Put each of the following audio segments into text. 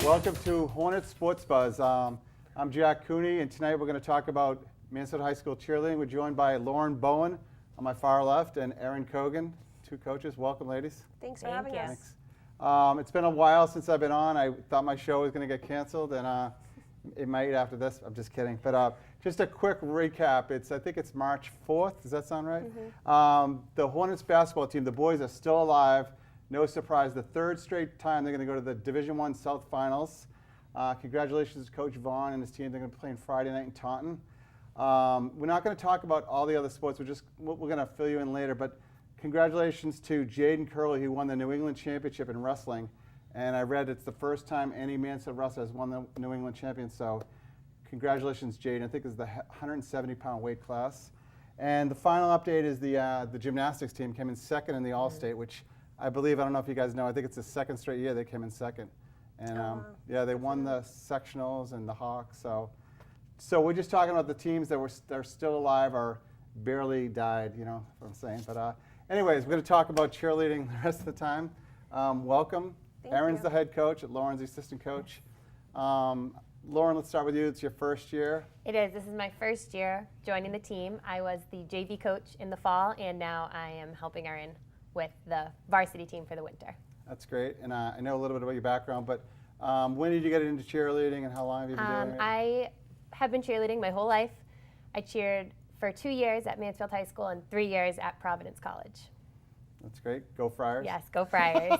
Welcome to Hornet Sports Buzz. I'm Jack Cooney, and tonight we're going to talk about Mansfield High School cheerleading. We're joined by Lauren Bowen on my far left and Erin Cogan, two coaches. Welcome, ladies. Thanks for having us. Thanks. It's been a while since I've been on. I thought my show was going to get canceled, and it might after this. I'm just kidding. But just a quick recap. I think it's March 4th. Does that sound right? Mm-hmm. The Hornets basketball team, the boys are still alive. No surprise, the third straight time they're going to go to the Division I South Finals. Congratulations to Coach Vaughn and his team. They're going to be playing Friday night in Taunton. We're not going to talk about all the other sports. We're going to fill you in later. But congratulations to Jaden Curley, who won the New England Championship in wrestling. And I read it's the first time any Mansfield wrestler has won the New England Champion. So congratulations, Jaden. I think it's the 170-pound weight class. And the final update is the gymnastics team came in second in the All-State, which I believe, I don't know if you guys know, I think it's the second straight year they came in second. And yeah, they won the sectionals and the Hawks. So we're just talking about the teams that are still alive or barely died, you know what I'm saying. But anyways, we're going to talk about cheerleading the rest of the time. Welcome. Erin's the head coach, Lauren's the assistant coach. Lauren, let's start with you. It's your first year. It is. This is my first year joining the team. I was the JV coach in the fall, and now I am helping Erin with the varsity team for the winter. That's great. And I know a little bit about your background, but when did you get into cheerleading and how long have you been doing it? I have been cheerleading my whole life. I cheered for 2 years at Mansfield High School and 3 years at Providence College. That's great. Go Friars. Yes, go Friars.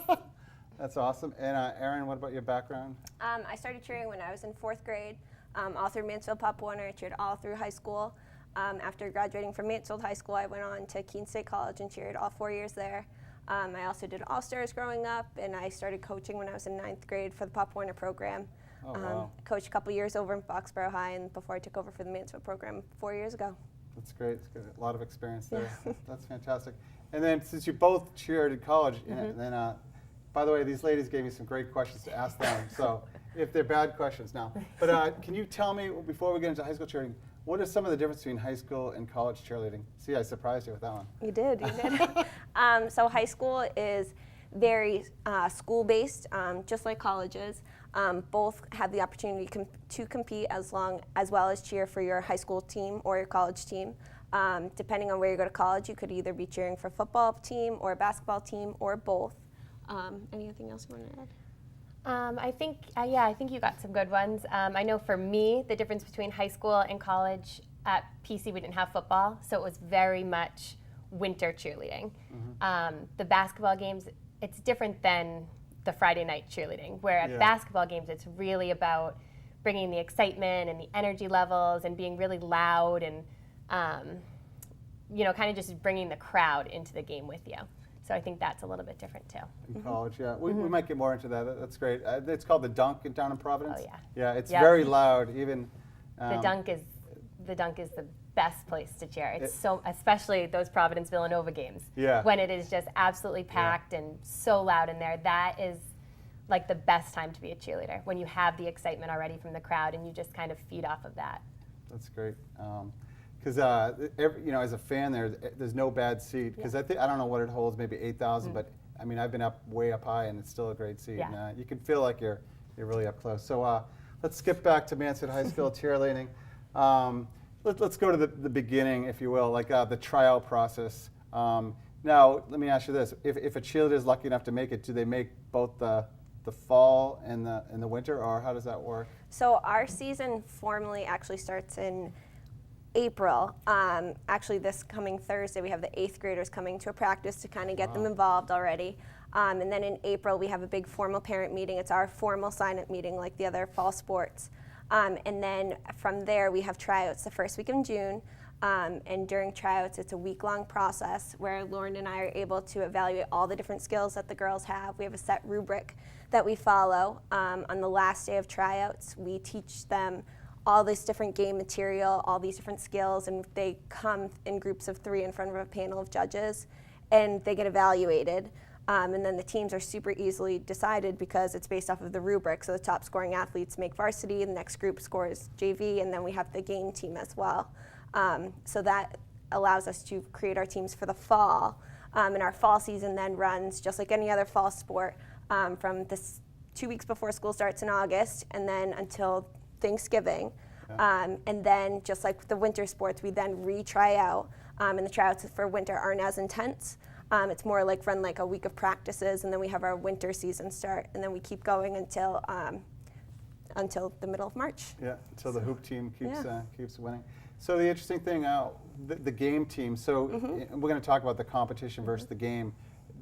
That's awesome. And Erin, what about your background? I started cheering when I was in 4th grade, all through Mansfield Pop Warner. I cheered all through high school. After graduating from Mansfield High School, I went on to Keene State College and cheered all 4 years there. I also did All-Stars growing up, and I started coaching when I was in 9th grade for the Pop Warner program. Oh, wow. Coached a couple years over in Foxborough High, and before I took over for the Mansfield program 4 years ago. That's great. It's good. A lot of experience there. That's fantastic. And then since you both cheered in college, and then by the way, these ladies gave me some great questions to ask them. So if they're bad questions now. But can you tell me, before we get into high school cheerleading, what is some of the difference between high school and college cheerleading? See, I surprised you with that one. You did. So high school is very school-based, just like colleges. Both have the opportunity to compete as well as cheer for your high school team or your college team. Depending on where you go to college, you could either be cheering for a football team or a basketball team or both. Anything else you want to add? I think you got some good ones. I know for me, the difference between high school and college, at PC we didn't have football, so it was very much winter cheerleading. The basketball games, it's different than the Friday night cheerleading, where at basketball games it's really about bringing the excitement and the energy levels and being really loud and kind of just bringing the crowd into the game with you. So I think that's a little bit different too. In college, yeah. We might get more into that. That's great. It's called the Dunk down in Providence. Oh, yeah. Yeah, it's very loud. Even the Dunk is the best place to cheer. It's so, especially those Providence Villanova games. Yeah. When it is just absolutely packed and so loud in there, that is like the best time to be a cheerleader, when you have the excitement already from the crowd and you just kind of feed off of that. That's great. Because as a fan, there's no bad seat. Because I don't know what it holds, maybe 8,000, but I mean I've been way up high, and it's still a great seat. Yeah. And, you can feel like you're really up close. So let's skip back to Mansfield High School cheerleading. Let's go to the beginning, if you will, like the tryout process. Now let me ask you this: if a cheerleader is lucky enough to make it, do they make both the fall and the winter, or how does that work? So our season formally actually starts in April. Actually, this coming Thursday, we have the 8th graders coming to a practice to kind of get them involved already. And then in April, we have a big formal parent meeting. It's our formal sign-up meeting like the other fall sports. And then from there, we have tryouts the first week in June. And during tryouts, it's a week-long process where Lauren and I are able to evaluate all the different skills that the girls have. We have a set rubric that we follow. On the last day of tryouts, we teach them all this different game material, all these different skills, and they come in groups of 3 in front of a panel of judges, and they get evaluated. And then the teams are super easily decided because it's based off of the rubric. So the top scoring athletes make varsity, the next group scores JV, and then we have the game team as well. So that allows us to create our teams for the fall. And our fall season then runs just like any other fall sport from the 2 weeks before school starts in August, and then until Thanksgiving. Yeah. And then just like the winter sports, we then retry out, and the tryouts for winter aren't as intense. It's more like run like a week of practices, and then we have our winter season start, and then we keep going until the middle of March. Yeah, until the hoop team keeps winning. So the Mm-hmm. interesting thing, the game team. So we're going to talk about the competition versus the game.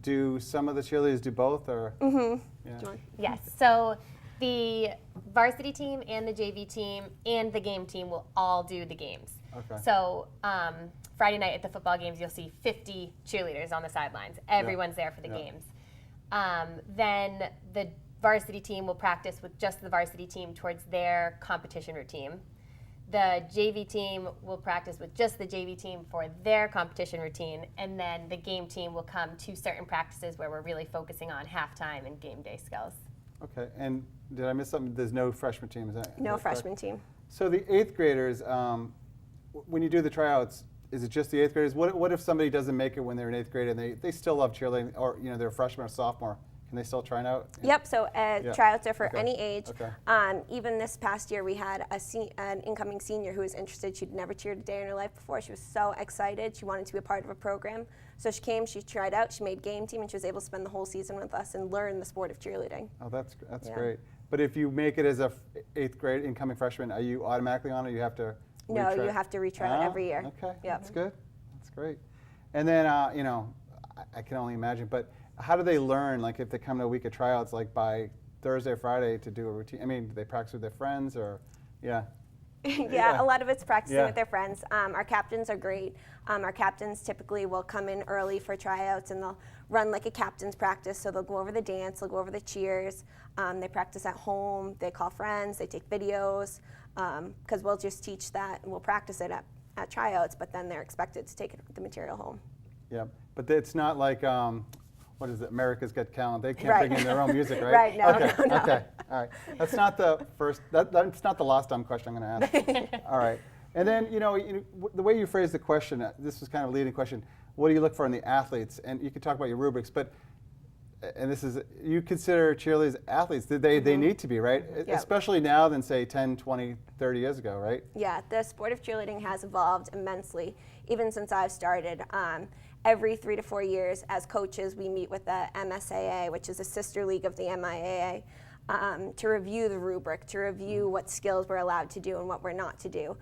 Do some of the cheerleaders do both, or? Mm-hmm. Yeah. Yes. So the varsity team and the JV team and the game team will all do the games. Okay. So Friday night at the football games, you'll see 50 cheerleaders on the sidelines. Everyone's there for the Yeah. games. Then the varsity team will practice with just the varsity team towards their competition routine. The JV team will practice with just the JV team for their competition routine, and then the game team will come to certain practices where we're really focusing on halftime and game day skills. Okay. And did I miss something? There's no freshman team, is that? No is that correct? freshman team. So the eighth graders, when you do the tryouts, is it just the eighth graders? What if somebody doesn't make it when they're in eighth grade and they still love cheerleading, or they're a freshman or sophomore? Can they still try it out? Yep, so tryouts are for Okay. any age. Okay. Even this past year, we had an incoming senior who was interested. She'd never cheered a day in her life before. She was so excited. She wanted to be a part of a program. So she came, she tried out, she made game team, and she was able to spend the whole season with us and learn the sport of cheerleading. Oh, that's Yeah. great. But if you make it as a eighth grade incoming freshman, are you automatically on it? You have to No, retry? you have to retry it every year. Okay, Yep. that's good. That's great. And then, I can only imagine, but how do they learn, like if they come to a week of tryouts, like by Thursday or Friday to do a routine? I mean, do they practice with their friends or, yeah? Yeah, a lot of it's practicing Yeah. with their friends. Our captains are great. Our captains typically will come in early for tryouts, and they'll run like a captain's practice. So they'll go over the dance, they'll go over the cheers. They practice at home. They call friends. They take videos, because we'll just teach that and we'll practice it at tryouts. But then they're expected to take the material home. Yeah, but it's not like, what is it, America's Got Talent. They can't Right. bring in their own music, right? Right, no, Okay, no. okay, all right. That's not the first, that's not the last dumb question I'm going to ask. All right. And then, the way you phrased the question, this was kind of a leading question. What do you look for in the athletes? And you can talk about your rubrics, but, and this is, you consider cheerleaders athletes. They need to be, right? Yep. Especially now than, say, 10, 20, 30 years ago, right? Yeah, the sport of cheerleading has evolved immensely, even since I've started. Every 3 to 4 years, as coaches, we meet with the MSAA, which is a sister league of the MIAA, to review the rubric, to review what skills we're allowed to do and what we're not to do.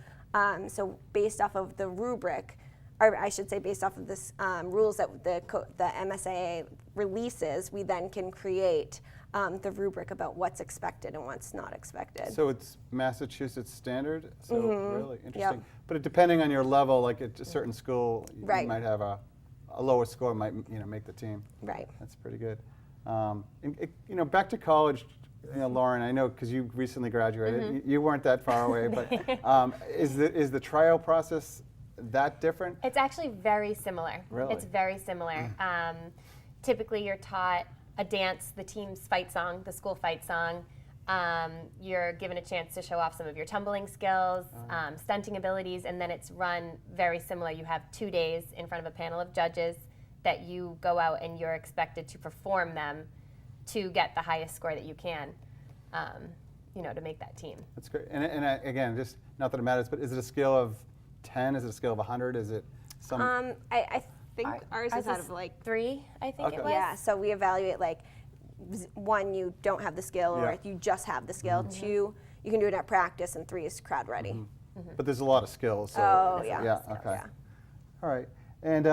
So based off of the rubric, or I should say based off of this rules that the MSAA releases, we then can create the rubric about what's expected and what's not expected. So it's Massachusetts standard. So really interesting. Yep. But depending on your level, like at a certain school, you Right. might have a lower score might make the team. Right. That's pretty good. Back to college, Lauren. I know because you recently graduated. You weren't that far away, but is the trial process that different? It's actually very similar. Really? It's very similar. Typically, you're taught a dance, the team's fight song, the school fight song. You're given a chance to show off some of your tumbling skills, stunting abilities, and then it's run very similar. You have 2 days in front of a panel of judges that you go out and you're expected to perform them to get the highest score that you can, to make that team. That's great. And again, just not that it matters, but is it a scale of 10? Is it a scale of 100? Is it some? I think ours is out of 3, I think Okay. it was. Yeah, so we evaluate 1, you don't have the skill, or Yeah. you just have the skill. 2, you can do it at practice, and 3 is crowd ready. But there's a lot of skills. So Oh, yeah. Yeah. Skills, Okay. yeah. All right. And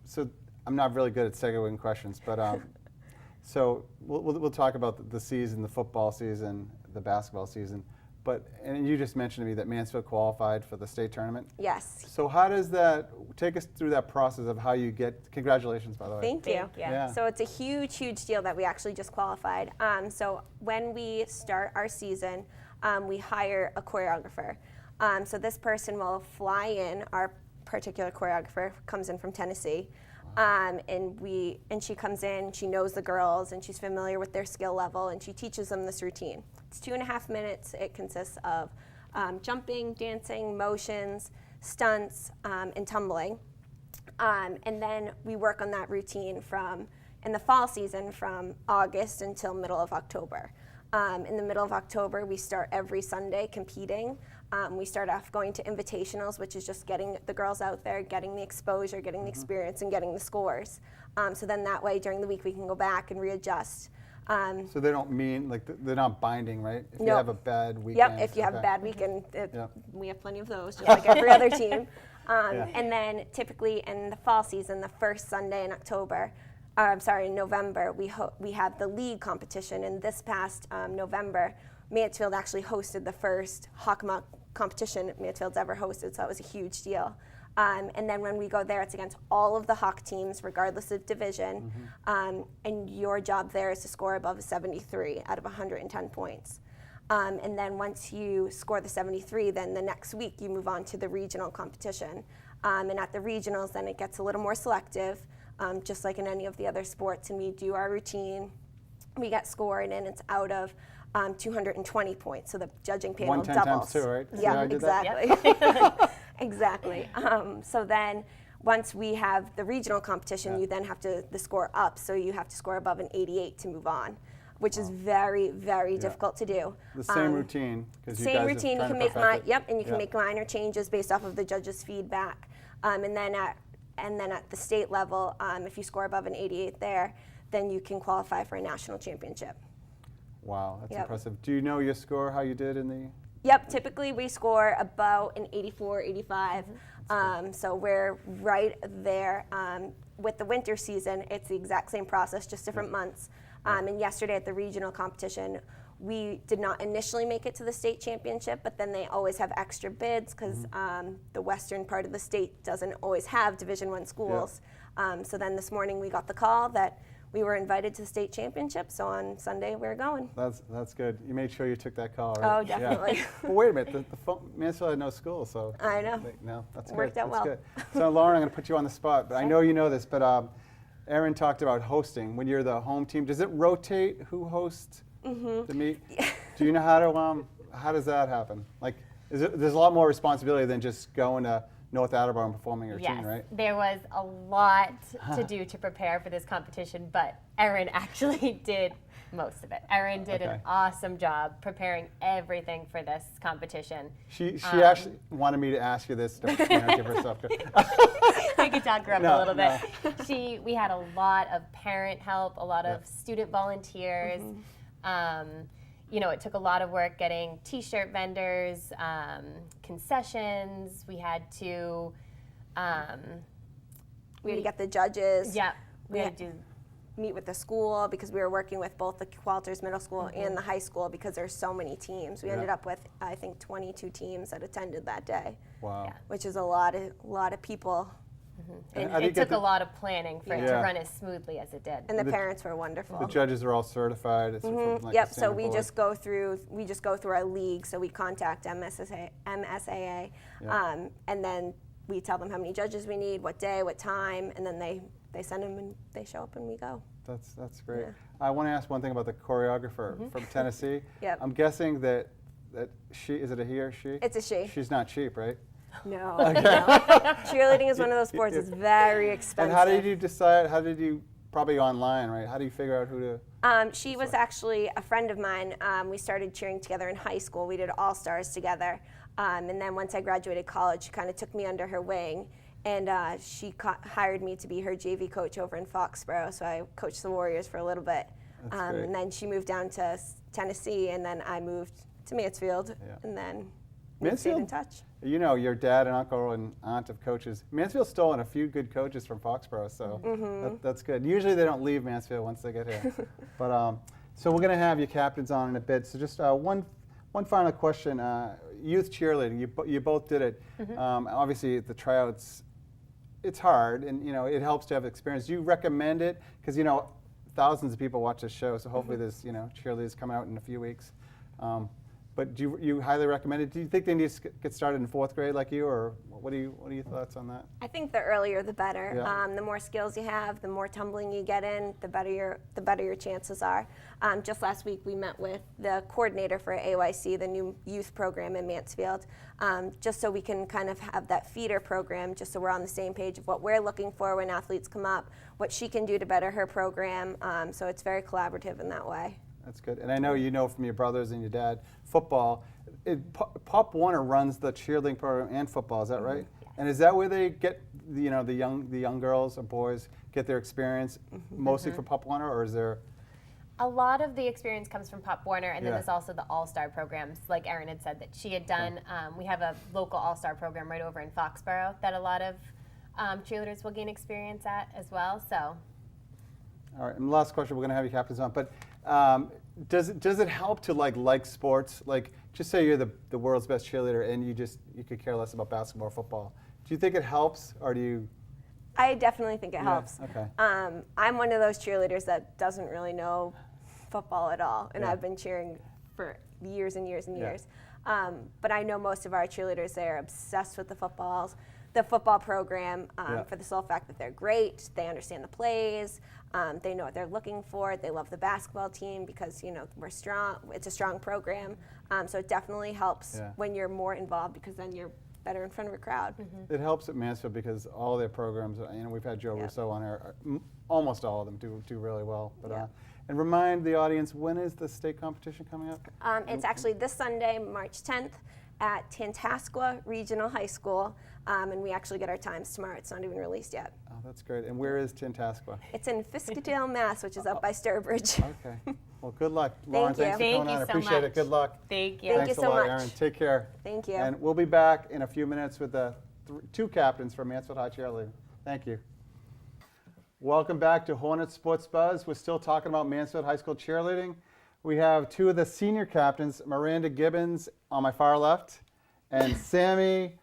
so I'm not really good at segueing questions, but so we'll talk about the season, the football season, the basketball season. And you just mentioned to me that Mansfield qualified for the state tournament. Yes. So how does that take us through that process of how you get? Congratulations, by the way. Thank you. Thank you. Yeah. So it's a huge, huge deal that we actually just qualified. So when we start our season, we hire a choreographer. So this person will fly in. Our particular choreographer comes in from Tennessee. And she comes in, she knows the girls, and she's familiar with their skill level, and she teaches them this routine. It's 2.5 minutes. It consists of jumping, dancing, motions, stunts, and tumbling. And then we work on that routine in the fall season from August until middle of October. In the middle of October, we start every Sunday competing. We start off going to invitationals, which is just getting the girls out there, getting the exposure, getting the experience, and getting the scores. So then that way, during the week, we can go back and readjust. So they don't mean, like, they're not binding, right? If you Nope. have a bad weekend. Yep, if you have a okay. bad weekend, Yep. we have plenty of those, just like every other team. Yeah. And then typically in the fall season, the first Sunday in in November, we have the league competition. And this past November, Mansfield actually hosted the first Hawkmock competition Mansfield's ever hosted, so that was a huge deal. And then when we go there, it's against all of the Hawk teams, regardless of division. And your job there is to score above a 73 out of 110 points. And then once you score the 73, then the next week you move on to the regional competition. And at the regionals, then it gets a little more selective, just like in any of the other sports. And we do our routine. We get scored, and it's out of 220 points. So the judging panel 110 doubles. times 2, right? See Yeah, how I did that? exactly. Exactly. So then once we have the regional competition, Yeah. you then have to the score up. So you have to score above an 88 to move on, which is very, very difficult to do. The same routine. 'Cause you Same guys are routine. You trying can to make perfect it. and you can Yeah. make minor changes based off of the judges' feedback. And then at the state level, if you score above an 88 there, then you can qualify for a national championship. Wow, that's Yep. impressive. Do you know your score, how you did in the? Yep, typically we score about an 84, 85. So we're right there. With the winter season, it's the exact same process, just different months. And yesterday at the regional competition, we did not initially make it to the state championship, but then they always have extra bids because the western part of the state doesn't always have Division I schools. So then this morning we got the call that we were invited to the state championship, so on Sunday we're going. That's good. You made sure you took that call, right? Oh, definitely. Yeah. But wait a minute, Mansfield had no school, so. I know. No, that's good. Worked out That's well. good. So Lauren, I'm going to put you on the spot, but I know you know this, but Erin talked about hosting. When you're the home team, does it rotate who hosts the meet? Do you know how does that happen? Like, there's a lot more responsibility than just going to North Attleboro and performing your Yes, routine, right? there was a lot to do to prepare for this competition, but Erin actually did most of it. Erin did an awesome job preparing everything for this competition. She actually wanted me to ask you this. Don't give herself credit. I could talk her up No, a little bit. We had a lot of parent help, a lot of student volunteers. It took a lot of work getting T-shirt vendors, concessions. We had to get the judges. Yeah, we had to meet with the school because we were working with both the Walters Middle School and the high school because there's so many teams. We ended up with, I think, 22 teams that attended that day. Wow. Which is a lot of people. And how do you it get took the- a lot of planning for it to Yeah. run as smoothly as it did. And the parents were wonderful. The judges are all certified. It's from, like, Yep. the So standard we board. just go through our league. So we contact MSAA, and then we tell them how many judges we need, what day, what time, and then they send them and they show up and we go. That's great. Yeah. I want to ask one thing about the choreographer from Tennessee. Yep. I'm guessing that she, is it a he or she? It's a she. She's not cheap, right? No. Cheerleading is one of those sports that's very expensive. And how did you decide? How did you, probably online, right? How do you figure out who to? She was actually a friend of mine. We started cheering together in high school. We did All-Stars together. And then once I graduated college, she kind of took me under her wing. And she hired me to be her JV coach over in Foxborough. So I coached the Warriors for a little bit. That's great. And then she moved down to Tennessee, and then I moved to Mansfield. Yeah. And then we stayed Mansfield? in touch. You know, your dad and uncle and aunt of coaches. Mansfield's stolen a few good coaches from Foxborough, so that's good. Usually they don't leave Mansfield once they get here. But so we're going to have your captains on in a bit. So just one final question. Youth cheerleading, you both did it. Obviously, the tryouts, it's hard, and it helps to have experience. Do you recommend it? Because thousands of people watch this show, so hopefully there's cheerleaders coming out in a few weeks. But do you highly recommend it? Do you think they need to get started in 4th grade like you, or what are your thoughts on that? I think the earlier the better. Yeah. The more skills you have, the more tumbling you get in, the better your chances are. Just last week we met with the coordinator for AYC, the new youth program in Mansfield, just so we can kind of have that feeder program, just so we're on the same page of what we're looking for when athletes come up, what she can do to better her program. So it's very collaborative in that way. That's good. And I know you know from your brothers and your dad, football. Pop Warner runs the cheerleading program and football. Is that right? And is that where they get the young girls or boys get their experience mostly for Pop Warner, or is there? A lot of the experience comes from Pop Warner, and then Yeah. there's also the All-Star programs, like Erin had said that she had done. We have a local All-Star program right over in Foxborough that a lot of cheerleaders will gain experience at as well. So, All right. And last question, we're going to have you captains on, but does it help to like sports? Like, just say you're the world's best cheerleader, and you could care less about basketball or football. Do you think it helps, or do you? I definitely think it helps. Okay. I'm one of those cheerleaders that doesn't really know football at all, and Yeah. I've been cheering for years and years and Yeah. years. But I know most of our cheerleaders, they are obsessed with the football program, Yeah. for the sole fact that they're great, they understand the plays, they know what they're looking for, they love the basketball team because, we're strong, it's a strong program. So it definitely helps Yeah. when you're more involved because then you're better in front of a crowd. It helps at Mansfield because all their programs, we've had Joe Yeah. Rousseau on here, almost all of them do really well. But Yeah. and remind the audience, when is the state competition coming up? It's actually this Sunday, March 10th, at Tantascwa Regional High School, and we actually get our times tomorrow. It's not even released yet. Oh, that's great. And where is Tantascwa? It's in Fiskadale, Mass, which is up by Sturbridge. Okay. Well, good luck. Lauren, thanks for Thank coming you on. I so appreciate much. it. Good luck. thank you. Thank Thanks you a so lot, much. Aaron. Take care. Thank you. And we'll be back in a few minutes with the two captains from Mansfield High Cheerleading. Thank you. Welcome back to Hornet Sports Buzz. We're still talking about Mansfield High School cheerleading. We have two of the senior captains, Miranda Gibbons on my far left, and Sammy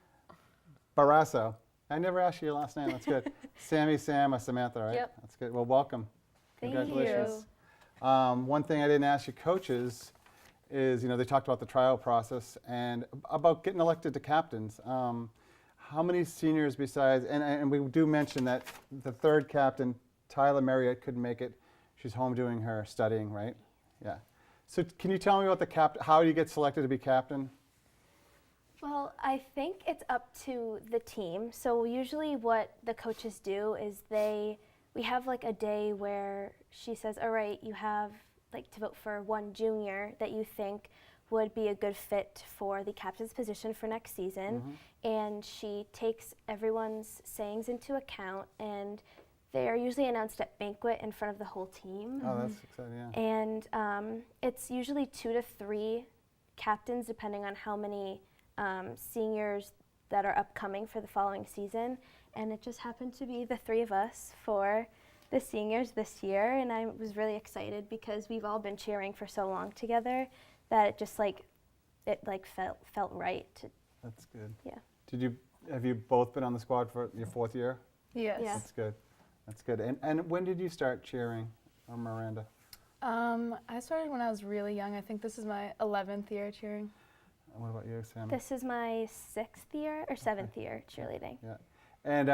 Barrasso. I never asked you your last name. That's good. Sammy, Sam, or Samantha, right? Yep. That's good. Well, welcome. Thank Congratulations. One thing I didn't ask you coaches is, they talked about the tryout process and about getting elected to captains. How many seniors besides, and we do mention that the third captain, Tyler Marriott, couldn't make it. She's home doing her studying, right? Yeah. So can you tell me about how you get selected to be captain? Well, I think it's up to the team. So usually what the coaches do is we have like a day where she says, all right, you have like to vote for one junior that you think would be a good fit for the captain's position for next season. And she takes everyone's sayings into account, and they are usually announced at banquet in front of the whole team. Oh, that's exciting, yeah. And it's usually 2 to 3 captains depending on how many seniors that are upcoming for the following season, and it just happened to be the 3 of us for the seniors this year, and I was really excited because we've all been cheering for so long together that it just felt right. That's good. Yeah. Have you both been on the squad for your 4th year? Yes. Yeah. That's good. That's good. And when did you start cheering, Miranda? I started when I was really young. I think this is my 11th year cheering. And what about you, Sam? This is my 6th year or 7th year cheerleading. Yeah. And,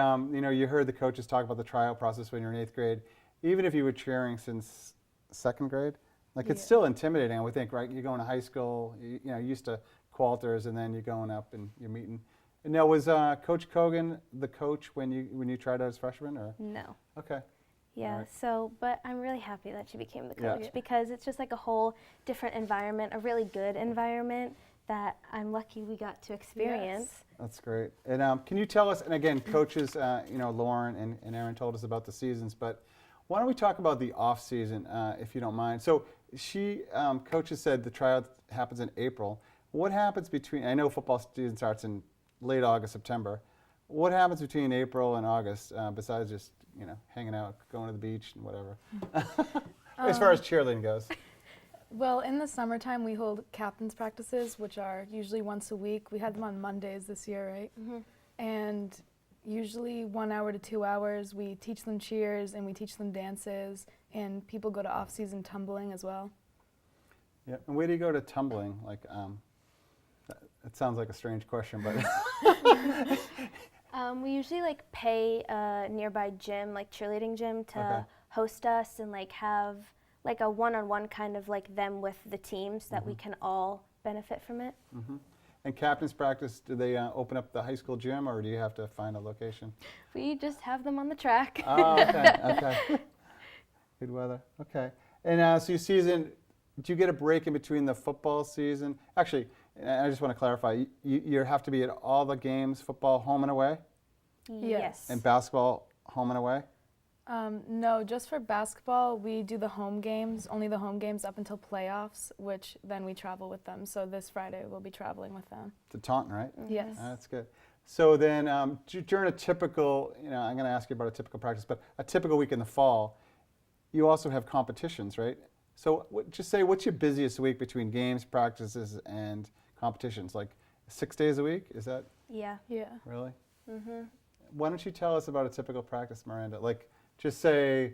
you heard the coaches talk about the tryout process when you're in 8th grade. Even if you were cheering since 2nd grade, it's still intimidating, I would think, right? You're going to high school, used to qualters, and then you're going up and you're meeting. And now, was Coach Kogan the coach when you tried out as freshman, or? No. Okay. Yeah, Alright. So, but I'm really happy that she became the Yeah. coach because it's just like a whole different environment, a really good environment that I'm lucky we got to experience. That's great. And can you tell us, and again, coaches, Lauren and Aaron told us about the seasons, but why don't we talk about the off season, if you don't mind? So coaches said the tryout happens in April. What happens between, I know football season starts in late August, September. What happens between April and August besides just, hanging out, going to the beach and whatever? As far as cheerleading goes. Well, in the summertime, we hold captain's practices, which are usually once a week. We had them on Mondays this year, right? And usually 1 hour to 2 hours. We teach them cheers and we teach them dances, and people go to off-season tumbling as well. Yeah. And where do you go to tumbling? It sounds like a strange question, but We usually pay a nearby gym, cheerleading gym, to Okay. host us and have a one-on-one kind of them with the team so that we can all benefit from it. And captain's practice, do they open up the high school gym, or do you have to find a location? We just have them on the track. Oh, okay. Good weather. Okay. And so your season, do you get a break in between the football season? Actually, I just want to clarify. You have to be at all the games, football home and away, Yes. and basketball home and away. No, just for basketball, we do the home games, only the home games up until playoffs, which then we travel with them. So this Friday we'll be traveling with them. To Taunton, right? Yes. That's good. So then during a typical, I'm going to ask you about a typical practice, but a typical week in the fall, you also have competitions, right? So just say, what's your busiest week between games, practices, and competitions? Like 6 days a week? Is that Yeah. Yeah. really? Mm-hmm. Why don't you tell us about a typical practice, Miranda? Like, just say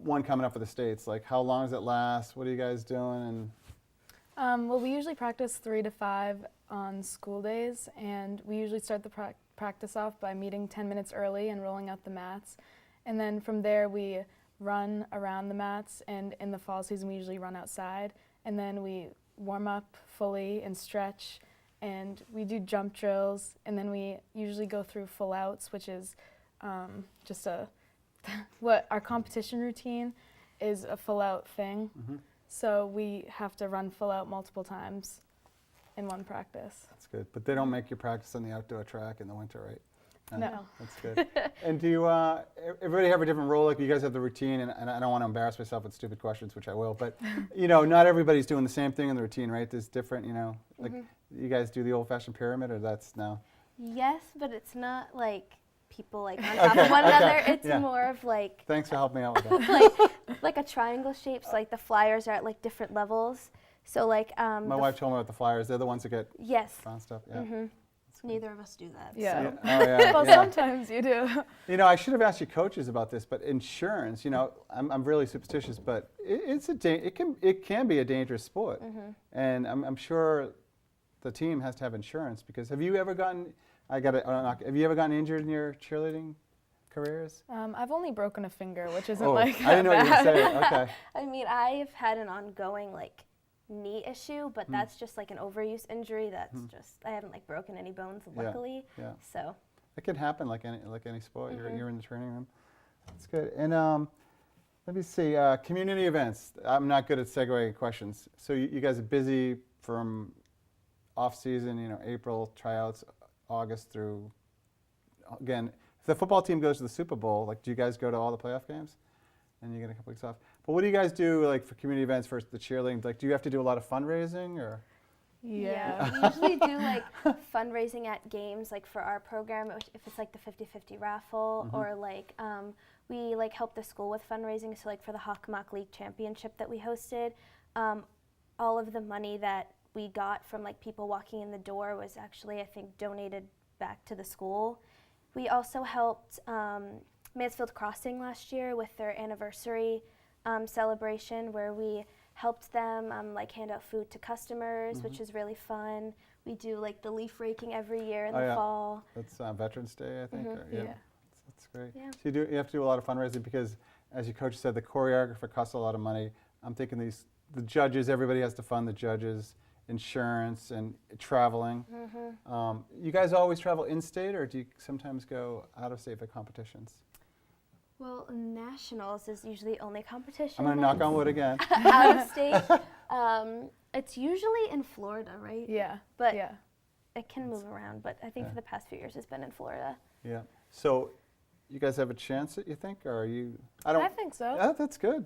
one coming up for the States. Like, how long does it last? What are you guys doing? And Well, we usually practice 3 to 5 on school days, and we usually start the practice off by meeting 10 minutes early and rolling out the mats. And then from there, we run around the mats, and in the fall season, we usually run outside. And then we warm up fully and stretch, and we do jump drills, and then we usually go through full outs, which is just what our competition routine is, a full out thing. Mm-hmm. So we have to run full out multiple times in one practice. that's good. But they don't make you practice on the outdoor track in the winter, right? No. That's good. And do you, everybody have a different role? Like, you guys have the routine, and I don't want to embarrass myself with stupid questions, which I will, but, not everybody's doing the same thing in the routine, right? There's different, like, you guys do the old-fashioned pyramid, or that's no? Yes, but it's not like people like on top of one another. It's more of like Thanks for helping me out with that. like a triangle shape. So like the flyers are at like different levels. So like My wife told me about the flyers. They're the ones that get yes. bounced up. Yeah. Mm-hmm. Neither of us do that. Yeah. So. Oh, yeah. Well, yeah. sometimes you do. I should have asked you coaches about this, but insurance, I'm really superstitious, but it can be a dangerous sport. And I'm sure the team has to have insurance, because have you ever gotten injured in your cheerleading careers? I've only broken a finger, which isn't Oh, like I didn't know that you were going to bad. say it. Okay. I mean, I've had an ongoing like knee issue, but that's just like an overuse injury. That's just I haven't like broken any bones, luckily. Yeah. So. It can happen like any sport. You're in the training room. That's good. And let me see, community events. I'm not good at segueing questions. So you guys are busy from off season, April tryouts, August through, again, if the football team goes to the Super Bowl, like, do you guys go to all the playoff games? And you get a couple weeks off. But what do you guys do, like, for community events, for the cheerleading? Like, do you have to do a lot of fundraising, or? Yeah. We usually do like fundraising at games, like for our program, if it's like the 50-50 raffle, or like we like help the school with fundraising. So like for the Hockomock League Championship that we hosted, all of the money that we got from like people walking in the door was actually, I think, donated back to the school. We also helped Mansfield Crossing last year with their anniversary celebration, where we helped them like hand out food to customers, which is really fun. We do like the leaf raking every year in the fall. That's Veterans Day, I think. Or, Yeah. That's great. Yeah. So you have to do a lot of fundraising, because, as your coach said, the choreographer costs a lot of money. I'm thinking the judges, everybody has to fund the judges, insurance, and traveling. You guys always travel in-state, or do you sometimes go out of state for competitions? Well, nationals is usually the only competition. I'm going to knock on wood again. out of state. It's usually in Florida, right? Yeah. But yeah. it can move around. But I think for the past few years, it's been in Florida. Yeah. So you guys have a chance, you think, or are you? I think so. Yeah, that's good.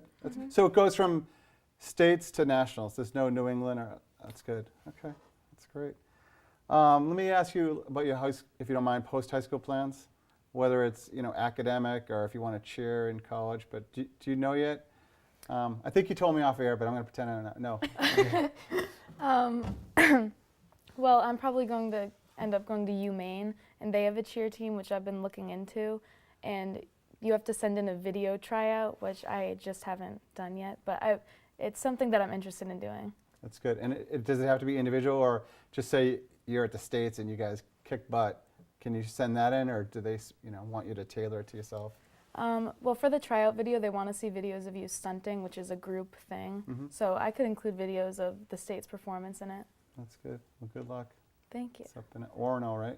So it goes from states to nationals. There's no New England, or that's good. Okay, that's great. Let me ask you about your if you don't mind, post-high school plans. Whether it's academic, or if you want to cheer in college. But do you know yet? I think you told me off air, but I'm going to pretend I don't know. Well, I'm probably going to end up going to UMaine, and they have a cheer team, which I've been looking into. And you have to send in a video tryout, which I just haven't done yet. But it's something that I'm interested in doing. That's good. And does it have to be individual, or just say you're at the States and you guys kick butt? Can you send that in, or do they want you to tailor it to yourself? Well, for the tryout video, they want to see videos of you stunting, which is a group thing. So I could include videos of the state's performance in it. That's good. Well, good luck. Thank you. It's up in Orono, right?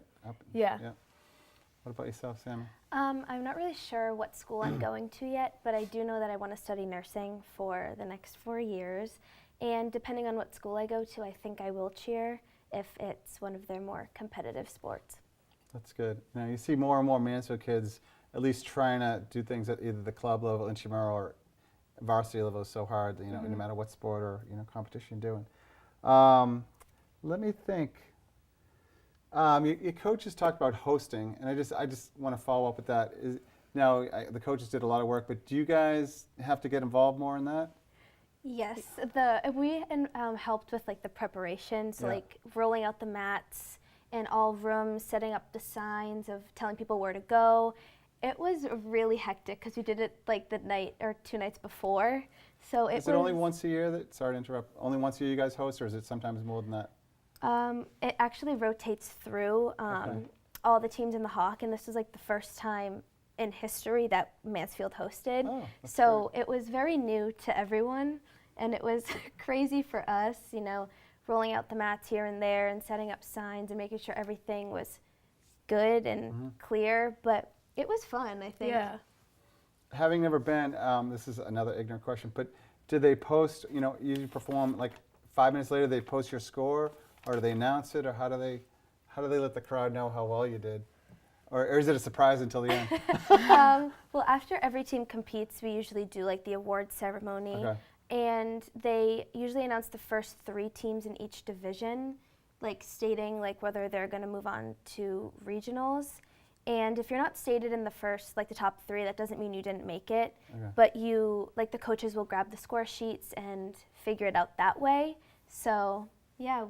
Yeah. What about yourself, Sammy? I'm not really sure what school I'm going to yet, but I do know that I want to study nursing for the next 4 years. And depending on what school I go to, I think I will cheer if it's one of their more competitive sports. That's good. Now you see more and more Mansfield kids at least trying to do things at either the club level, intramural, or varsity level is so hard, no matter what sport or competition you're doing. Let me think. Your coaches talked about hosting, and I just want to follow up with that. The coaches did a lot of work, but do you guys have to get involved more in that? Yes, we helped with like the preparation, so Yeah. like rolling out the mats in all rooms, setting up the signs of telling people where to go. It was really hectic because we did it like the night or 2 nights before. So Is it only once a year that, sorry to interrupt, only once a year you guys host, or is it sometimes more than that? It actually rotates through Okay. all the teams in the Hawk, and this was like the first time in history that Mansfield hosted. Oh, that's So it was very new to everyone, and it was crazy for us, rolling out the mats here and there and setting up signs and making sure everything was good and clear. But it was fun, I think. Yeah. Having never been, this is another ignorant question, but do they post, you perform like 5 minutes later, they post your score, or do they announce it, or how do they let the crowd know how well you did? Or is it a surprise until the end? Well, after every team competes, we usually do like the award ceremony. Okay. And they usually announce the first 3 teams in each division, like stating like whether they're going to move on to regionals. And if you're not stated in the first, like the top 3, that doesn't mean you didn't make it. Okay. But the coaches will grab the score sheets and figure it out that way. So yeah,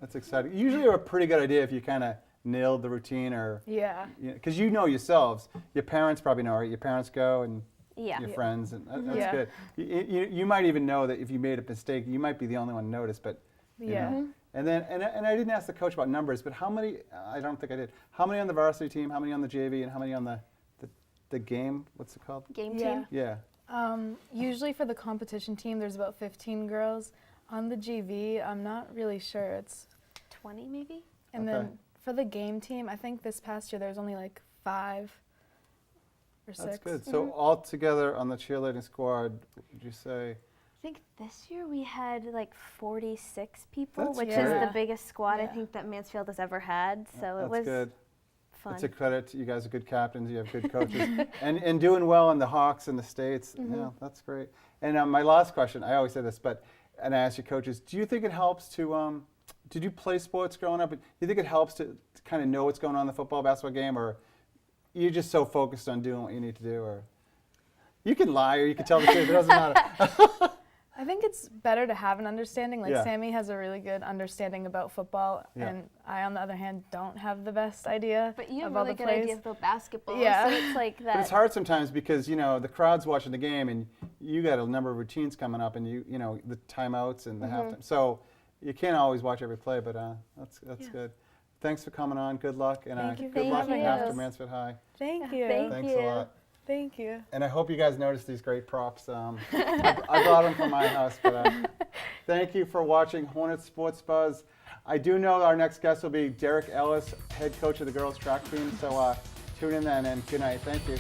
That's exciting. Usually you have a pretty good idea if you kind of nailed the routine, or Yeah. because yourselves. Your parents probably know, right? Your parents go, and yeah. your friends, and that's Yeah. good. You might even know that if you made a mistake, you might be the only one noticed, but you Yeah. know. And then and I didn't ask the coach about numbers, but how many? I don't think I did. How many on the varsity team? How many on the JV? And how many on the game? What's it called? Game Yeah. team. Yeah. Usually for the competition team, there's about 15 girls. On the GV, I'm not really sure. It's 20 maybe. and Okay. then for the game team, I think this past year there was only like 5 or 6. That's good. So all together on the cheerleading squad, would you say? I think this year we had like 46 people, That's which great. is Yeah. the biggest squad I Yeah. think that Mansfield has ever had. So it That's was good. fun. It's a credit to you guys are good captains, you have good coaches, and doing well in the Hawks in the States. Yeah, that's great. And my last question, I always say this, and I ask your coaches, do you think it helps to, did you play sports growing up? Do you think it helps to kind of know what's going on in the football, basketball game, or you're just so focused on doing what you need to do? Or you can lie or you can tell the truth, it doesn't matter. I think it's better to have an understanding. Like Yeah. Sammy has a really good understanding about football, Yeah. and I, on the other hand, don't have the best idea But you have of all really the good plays. ideas about basketball. Yeah. So it's like that. But it's hard sometimes because, the crowd's watching the game and you got a number of routines coming up and the timeouts and the halftime. So you can't always watch every play, but that's good. Thanks for coming on. Good luck. And Thank you for good luck having after us. Mansfield High. Thank you. Thank Thanks you. a lot. Thank you. And I hope you guys noticed these great props. I brought them from my house. But thank you for watching Hornets Sports Buzz. I do know our next guest will be Derek Ellis, head coach of the girls track team. So tune in then, and good night. Thank you.